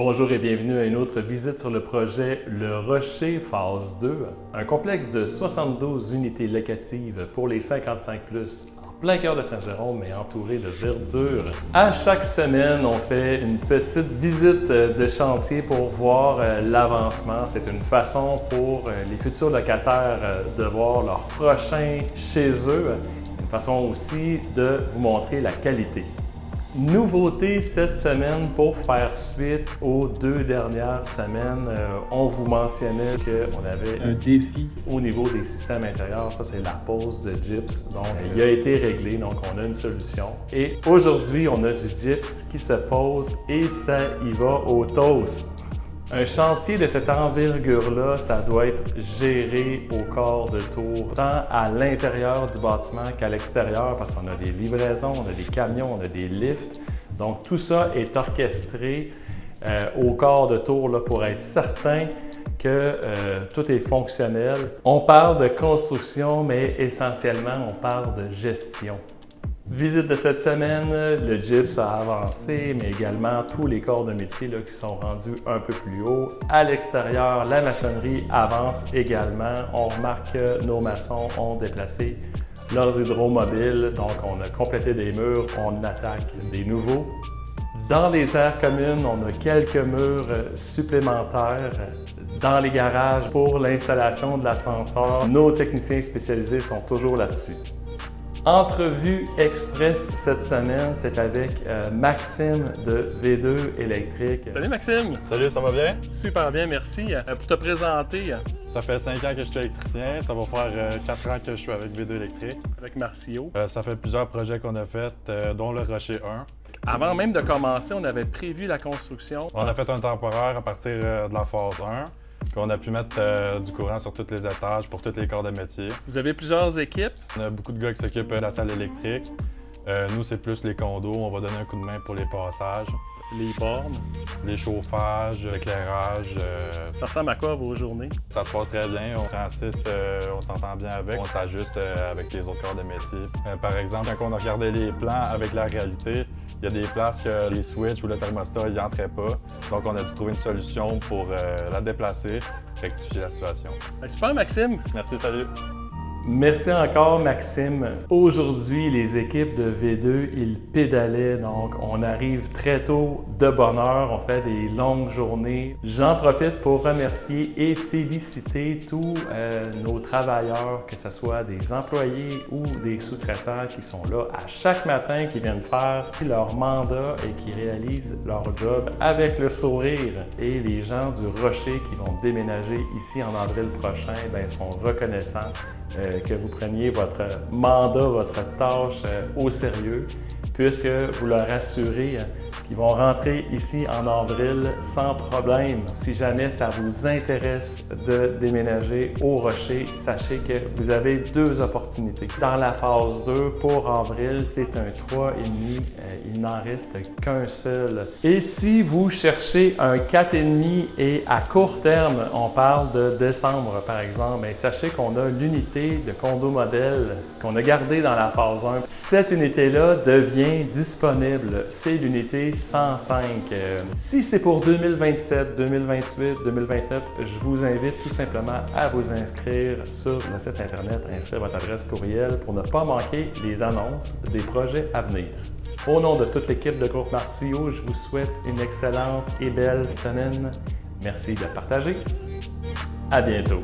Bonjour et bienvenue à une autre visite sur le projet Le Rocher Phase 2, un complexe de 72 unités locatives pour les 55+, en plein cœur de Saint-Jérôme mais entouré de verdure. À chaque semaine, on fait une petite visite de chantier pour voir l'avancement. C'est une façon pour les futurs locataires de voir leur prochain chez eux, une façon aussi de vous montrer la qualité. Nouveauté cette semaine pour faire suite aux 2 dernières semaines. On vous mentionnait qu'on avait un défi au niveau des systèmes intérieurs. Ça, c'est la pose de gyps. Donc, il a été réglé. Donc, on a une solution. Et aujourd'hui, on a du gyps qui se pose et ça y va au toast. Un chantier de cette envergure-là, ça doit être géré au quart de tour, tant à l'intérieur du bâtiment qu'à l'extérieur, parce qu'on a des livraisons, on a des camions, on a des lifts. Donc, tout ça est orchestré au quart de tour là, pour être certain que tout est fonctionnel. On parle de construction, mais essentiellement, on parle de gestion. Visite de cette semaine, le gyps a avancé, mais également tous les corps de métier là, qui sont rendus un peu plus haut. À l'extérieur, la maçonnerie avance également. On remarque que nos maçons ont déplacé leurs hydromobiles, donc on a complété des murs, on attaque des nouveaux. Dans les aires communes, on a quelques murs supplémentaires. Dans les garages, pour l'installation de l'ascenseur, nos techniciens spécialisés sont toujours là-dessus. Entrevue express cette semaine, c'est avec Maxime de V2 Électrique. Salut Maxime! Salut, ça va bien? Super bien, merci. Pour te présenter... Ça fait 5 ans que je suis électricien, ça va faire 4 ans que je suis avec V2 Électrique. Avec Marcio. Ça fait plusieurs projets qu'on a fait, dont le Rocher 1. Avant même de commencer, on avait prévu la construction. On a fait un temporaire à partir de la phase 1. On a pu mettre du courant sur tous les étages pour tous les corps de métier. Vous avez plusieurs équipes. On a beaucoup de gars qui s'occupent de la salle électrique. Nous, c'est plus les condos. On va donner un coup de main pour les passages. Les bornes. Les chauffages, l'éclairage. Ça ressemble à quoi vos journées? Ça se passe très bien. Francis, on s'entend bien avec. On s'ajuste avec les autres corps de métier. Par exemple, quand on a regardé les plans avec la réalité, il y a des places que les switches ou le thermostat n'y entraient pas. Donc, on a dû trouver une solution pour la déplacer, rectifier la situation. Super, Maxime! Merci, salut! Merci encore, Maxime. Aujourd'hui, les équipes de V2, ils pédalaient, donc on arrive très tôt de bonne heure, on fait des longues journées. J'en profite pour remercier et féliciter tous nos travailleurs, que ce soit des employés ou des sous-traitants qui sont là à chaque matin, qui viennent faire leur mandat et qui réalisent leur job avec le sourire. Et les gens du Rocher qui vont déménager ici en avril prochain, bien, sont reconnaissants que vous preniez votre mandat, votre tâche au sérieux, puisque vous leur assurez qu'ils vont rentrer ici en avril sans problème. Si jamais ça vous intéresse de déménager au Rocher, sachez que vous avez 2 opportunités. Dans la phase 2, pour avril, c'est un 3,5. Il n'en reste qu'un seul. Et si vous cherchez un 4,5 et à court terme, on parle de décembre par exemple, bien, sachez qu'on a l'unité de condo modèle qu'on a gardée dans la phase 1. Cette unité-là devient disponible. C'est l'unité 105. Si c'est pour 2027, 2028, 2029, je vous invite tout simplement à vous inscrire sur le site internet, inscrire votre adresse courriel pour ne pas manquer les annonces des projets à venir. Au nom de toute l'équipe de Groupe Marcio, je vous souhaite une excellente et belle semaine. Merci de partager. À bientôt.